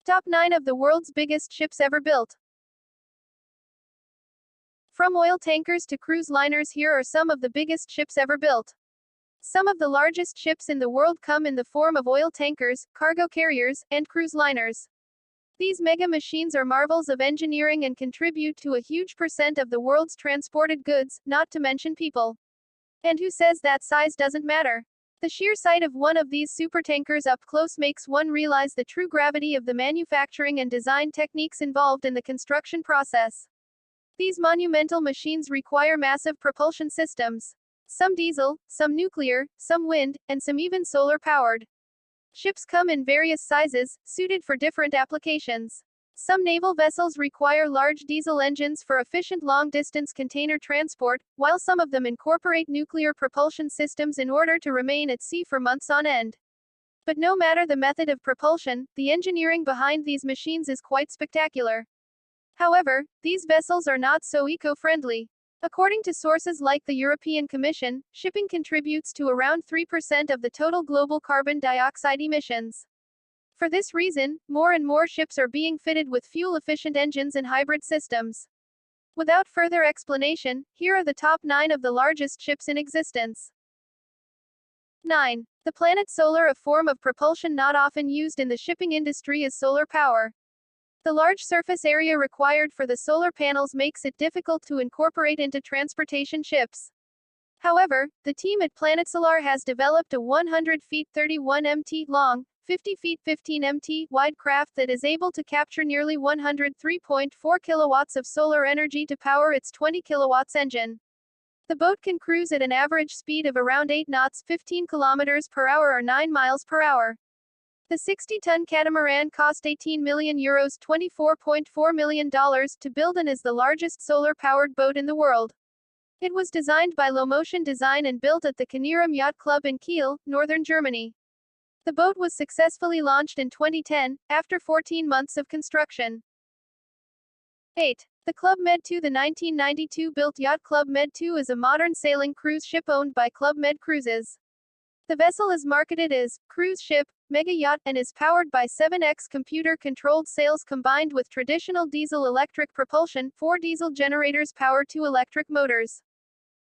Top 9 of the world's biggest ships ever built. From oil tankers to cruise liners, here are some of the biggest ships ever built. Some of the largest ships in the world come in the form of oil tankers, cargo carriers, and cruise liners. These mega machines are marvels of engineering and contribute to a huge percent of the world's transported goods, not to mention people. And who says that size doesn't matter? The sheer sight of one of these supertankers up close makes one realize the true gravity of the manufacturing and design techniques involved in the construction process. These monumental machines require massive propulsion systems. Some diesel, some nuclear, some wind, and some even solar-powered. Ships come in various sizes, suited for different applications. Some naval vessels require large diesel engines for efficient long-distance container transport, while some of them incorporate nuclear propulsion systems in order to remain at sea for months on end. But no matter the method of propulsion, the engineering behind these machines is quite spectacular. However, these vessels are not so eco-friendly. According to sources like the European Commission, shipping contributes to around 3% of the total global carbon dioxide emissions. For this reason, more and more ships are being fitted with fuel-efficient engines and hybrid systems. Without further explanation, here are the top 9 of the largest ships in existence. 9. The PlanetSolar. A form of propulsion not often used in the shipping industry is solar power. The large surface area required for the solar panels makes it difficult to incorporate into transportation ships. However, the team at PlanetSolar has developed a 100 feet 31 mt long, 50 feet 15 mt wide craft that is able to capture nearly 103.4 kilowatts of solar energy to power its 20 kilowatts engine. The boat can cruise at an average speed of around 8 knots, 15 kilometers per hour or 9 miles per hour. The 60-ton catamaran cost €18 million, $24.4 million, to build and is the largest solar-powered boat in the world. It was designed by Low Motion Design and built at the Knierim Yacht Club in Kiel, northern Germany. The boat was successfully launched in 2010, after 14 months of construction. 8. The Club Med II. The 1992-built yacht Club Med II is a modern sailing cruise ship owned by Club Med Cruises. The vessel is marketed as cruise ship, mega yacht, and is powered by 7x computer-controlled sails combined with traditional diesel-electric propulsion. 4 diesel generators power 2 electric motors.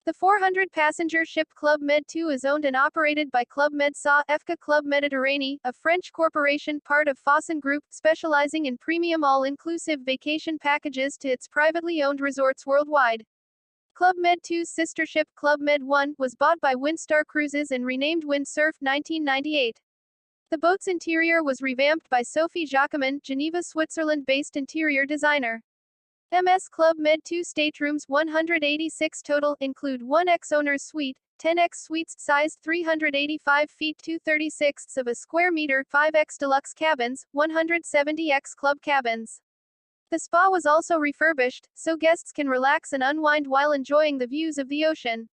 The 400-passenger ship Club Med II is owned and operated by Club Med SA FK Club Méditerranée, a French corporation part of Fossen Group, specializing in premium all-inclusive vacation packages to its privately owned resorts worldwide. Club Med II's sister ship, Club Med I, was bought by Windstar Cruises and renamed Windsurf 1998. The boat's interior was revamped by Sophie Jacquemin, Geneva, Switzerland-based interior designer. MS Club Med II staterooms, 186 total, include 1x owner's suite, 10x suites, size 385 feet 2/36 of a square meter, 5x deluxe cabins, 170x club cabins. The spa was also refurbished, so guests can relax and unwind while enjoying the views of the ocean.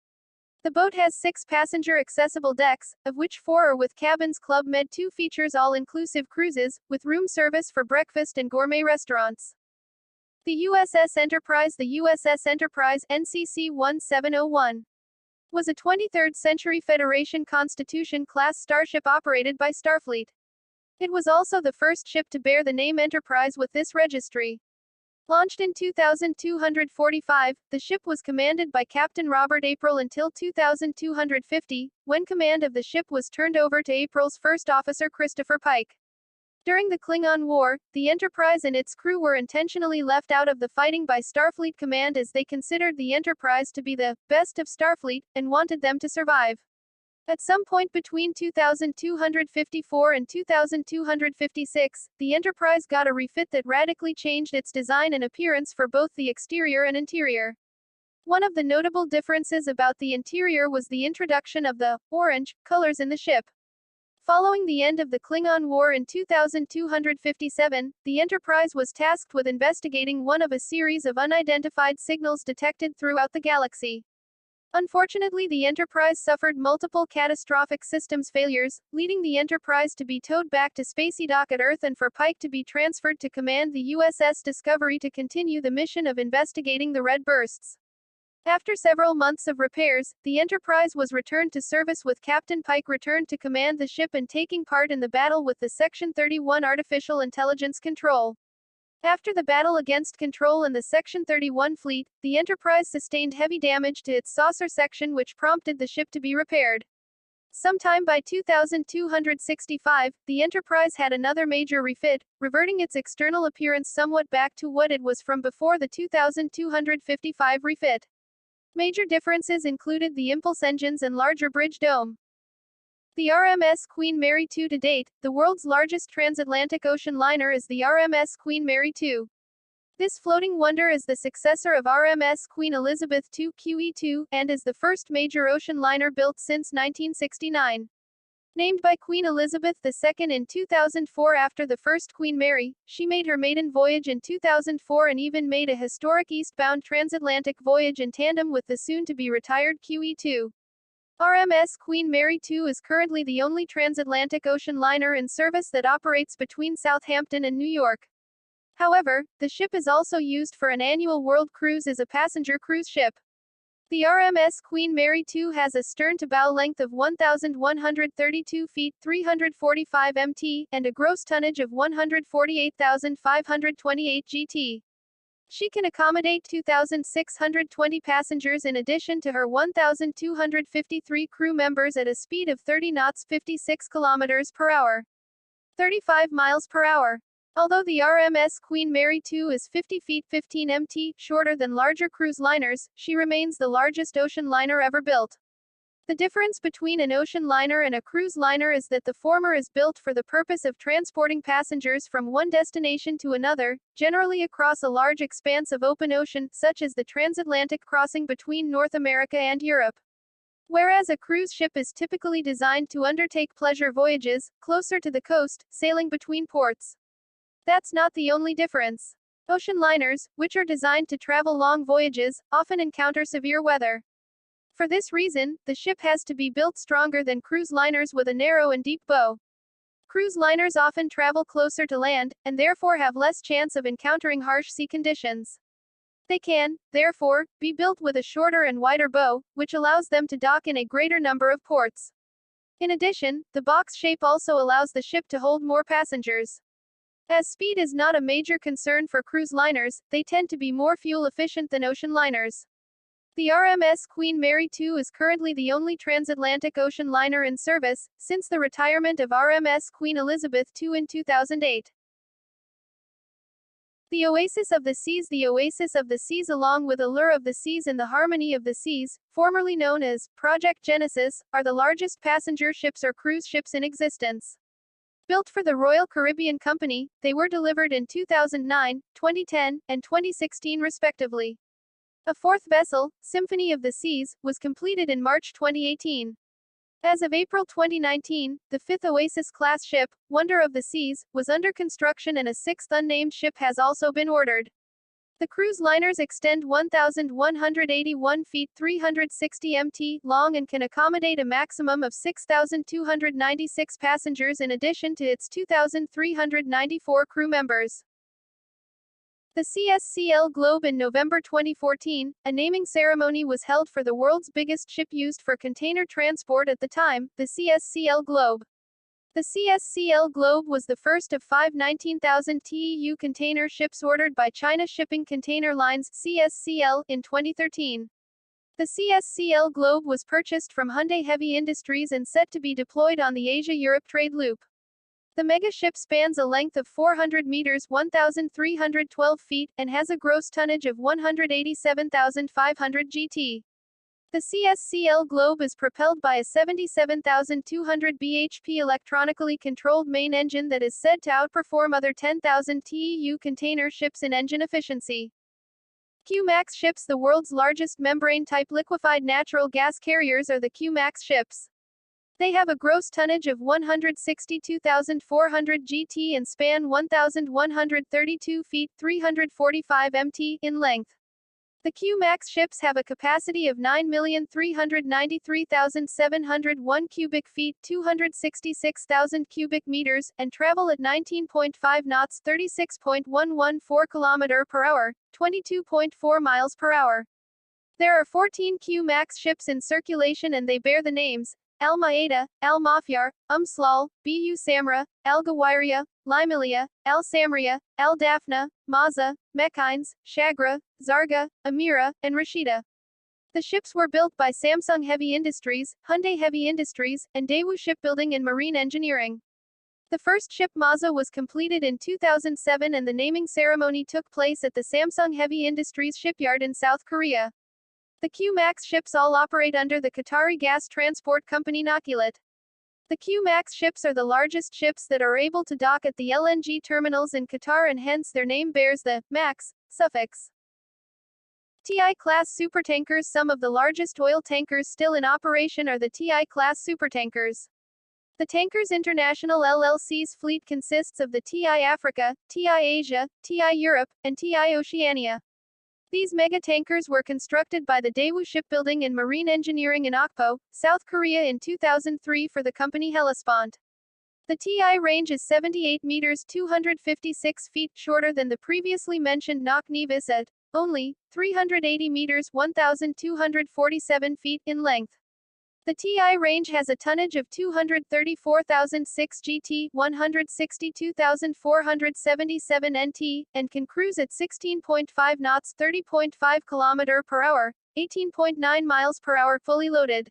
The boat has 6 passenger accessible decks, of which 4 are with cabins. Club Med II features all-inclusive cruises, with room service for breakfast and gourmet restaurants. The USS Enterprise. The USS Enterprise, NCC 1701, was a 23rd century Federation Constitution-class starship operated by Starfleet. It was also the first ship to bear the name Enterprise with this registry. Launched in 2245, the ship was commanded by Captain Robert April until 2250, when command of the ship was turned over to April's first officer Christopher Pike. During the Klingon War, the Enterprise and its crew were intentionally left out of the fighting by Starfleet Command as they considered the Enterprise to be the best of Starfleet, and wanted them to survive. At some point between 2254 and 2256, the Enterprise got a refit that radically changed its design and appearance for both the exterior and interior. One of the notable differences about the interior was the introduction of the orange colors in the ship. Following the end of the Klingon War in 2257, the Enterprise was tasked with investigating one of a series of unidentified signals detected throughout the galaxy. Unfortunately, the Enterprise suffered multiple catastrophic systems failures, leading the Enterprise to be towed back to spacey dock at Earth and for Pike to be transferred to command the USS Discovery to continue the mission of investigating the red bursts. After several months of repairs, the Enterprise was returned to service with Captain Pike returned to command the ship and taking part in the battle with the Section 31 Artificial Intelligence Control. After the battle against Control and the Section 31 fleet, the Enterprise sustained heavy damage to its saucer section which prompted the ship to be repaired. Sometime by 2265, the Enterprise had another major refit, reverting its external appearance somewhat back to what it was from before the 2255 refit. Major differences included the impulse engines and larger bridge dome. The RMS Queen Mary 2 to date, the world's largest transatlantic ocean liner is the RMS Queen Mary 2. This floating wonder is the successor of RMS Queen Elizabeth II QE2, and is the first major ocean liner built since 1969. Named by Queen Elizabeth II in 2004 after the first Queen Mary, she made her maiden voyage in 2004 and even made a historic eastbound transatlantic voyage in tandem with the soon-to-be retired QE2. RMS Queen Mary 2 is currently the only transatlantic ocean liner in service that operates between Southampton and New York. However, the ship is also used for an annual world cruise as a passenger cruise ship. The RMS Queen Mary 2 has a stern-to-bow length of 1,132 feet 345 mt, and a gross tonnage of 148,528 gt. She can accommodate 2,620 passengers in addition to her 1,253 crew members at a speed of 30 knots 56 kilometers per hour. 35 miles per hour. Although the RMS Queen Mary 2 is 50 feet 15 mt shorter than larger cruise liners, she remains the largest ocean liner ever built. The difference between an ocean liner and a cruise liner is that the former is built for the purpose of transporting passengers from one destination to another, generally across a large expanse of open ocean, such as the transatlantic crossing between North America and Europe. Whereas a cruise ship is typically designed to undertake pleasure voyages, closer to the coast, sailing between ports. That's not the only difference. Ocean liners, which are designed to travel long voyages, often encounter severe weather. For this reason, the ship has to be built stronger than cruise liners with a narrow and deep bow. Cruise liners often travel closer to land, and therefore have less chance of encountering harsh sea conditions. They can, therefore, be built with a shorter and wider bow, which allows them to dock in a greater number of ports. In addition, the box shape also allows the ship to hold more passengers. As speed is not a major concern for cruise liners, they tend to be more fuel efficient than ocean liners. The RMS Queen Mary 2 is currently the only transatlantic ocean liner in service, since the retirement of RMS Queen Elizabeth II in 2008. The Oasis of the Seas. The Oasis of the Seas, along with Allure of the Seas and the Harmony of the Seas, formerly known as Project Genesis, are the largest passenger ships or cruise ships in existence. Built for the Royal Caribbean Company, they were delivered in 2009, 2010, and 2016 respectively. A fourth vessel, Symphony of the Seas, was completed in March 2018. As of April 2019, the fifth Oasis-class ship, Wonder of the Seas, was under construction and a sixth unnamed ship has also been ordered. The cruise liners extend 1,181 feet 360 mt long and can accommodate a maximum of 6,296 passengers in addition to its 2,394 crew members. The CSCL Globe. In November 2014, a naming ceremony was held for the world's biggest ship used for container transport at the time, the CSCL Globe. The CSCL Globe was the first of 5 19,000 TEU container ships ordered by China Shipping Container Lines (CSCL) in 2013. The CSCL Globe was purchased from Hyundai Heavy Industries and set to be deployed on the Asia-Europe trade loop. The megaship spans a length of 400 meters (1,312 feet) and has a gross tonnage of 187,500 gt. The CSCL Globe is propelled by a 77,200 bhp electronically controlled main engine that is said to outperform other 10,000 TEU container ships in engine efficiency. Q-Max ships. The world's largest membrane-type liquefied natural gas carriers are the Q-Max ships. They have a gross tonnage of 162,400 gt and span 1,132 feet 345 mt in length. The Q-Max ships have a capacity of 9,393,701 cubic feet 266,000 cubic meters, and travel at 19.5 knots 36.114 km per hour, 22.4 miles per hour. There are 14 Q-Max ships in circulation and they bear the names Al Maeda, Al Mafyar, Slal, Bu Samra, Al Gawaria, Limalia, Al Samria, Al Daphna, Maza, Mekines, Shagra, Zarga, Amira, and Rashida. The ships were built by Samsung Heavy Industries, Hyundai Heavy Industries, and Daewoo Shipbuilding and Marine Engineering. The first ship Maza was completed in 2007 and the naming ceremony took place at the Samsung Heavy Industries shipyard in South Korea. The Q-Max ships all operate under the Qatari gas transport company Nakilat. The Q-Max ships are the largest ships that are able to dock at the LNG terminals in Qatar and hence their name bears the Max suffix. TiClass Supertankers. Some of the largest oil tankers still in operation are the TiClass Supertankers. The Tankers International LLC's fleet consists of the TI Africa, TI Asia, TI Europe, and TI Oceania. These mega-tankers were constructed by the Daewoo Shipbuilding and Marine Engineering in Okpo, South Korea in 2003 for the company Hellespont. The TI range is 78 meters 256 feet, shorter than the previously mentioned Nok Nevis at only 380 meters 1,247 feet in length. The TI range has a tonnage of 234,006 GT, 162,477 NT, and can cruise at 16.5 knots, 30.5 km per hour, 18.9 miles per hour fully loaded.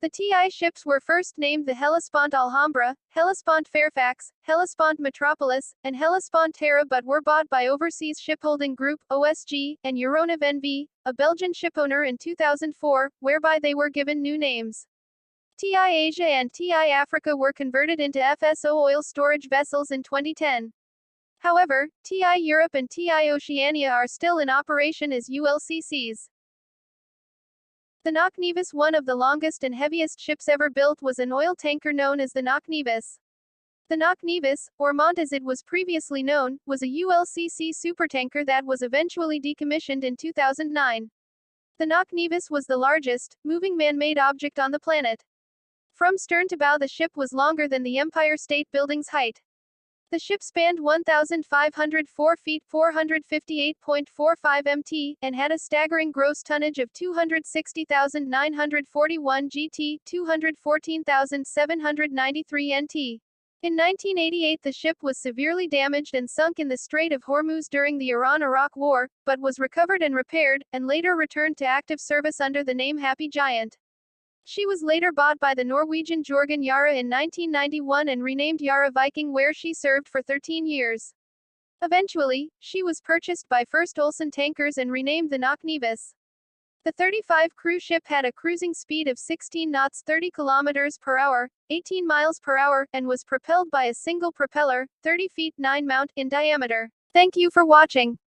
The TI ships were first named the Hellespont Alhambra, Hellespont Fairfax, Hellespont Metropolis, and Hellespont Terra but were bought by Overseas Shipholding Group, OSG, and Euronav NV, a Belgian shipowner in 2004, whereby they were given new names. TI Asia and TI Africa were converted into FSO oil storage vessels in 2010. However, TI Europe and TI Oceania are still in operation as ULCCs. The Nok Nevis, one of the longest and heaviest ships ever built, was an oil tanker known as the Nok Nevis. The Nok Nevis, or Mont as it was previously known, was a ULCC supertanker that was eventually decommissioned in 2009. The Nok Nevis was the largest, moving man-made object on the planet. From stern to bow, the ship was longer than the Empire State Building's height. The ship spanned 1,504 feet 458.45 mt, and had a staggering gross tonnage of 260,941 GT, 214,793 NT. In 1988 the ship was severely damaged and sunk in the Strait of Hormuz during the Iran-Iraq War, but was recovered and repaired, and later returned to active service under the name Happy Giant. She was later bought by the Norwegian Jorgen Yara in 1991 and renamed Yara Viking, where she served for 13 years. Eventually, she was purchased by First Olsen Tankers and renamed the Nok Nevis. The 35 cruise ship had a cruising speed of 16 knots, 30 km per hour, 18 miles per hour, and was propelled by a single propeller, 30 feet 9 mount in diameter. Thank you for watching.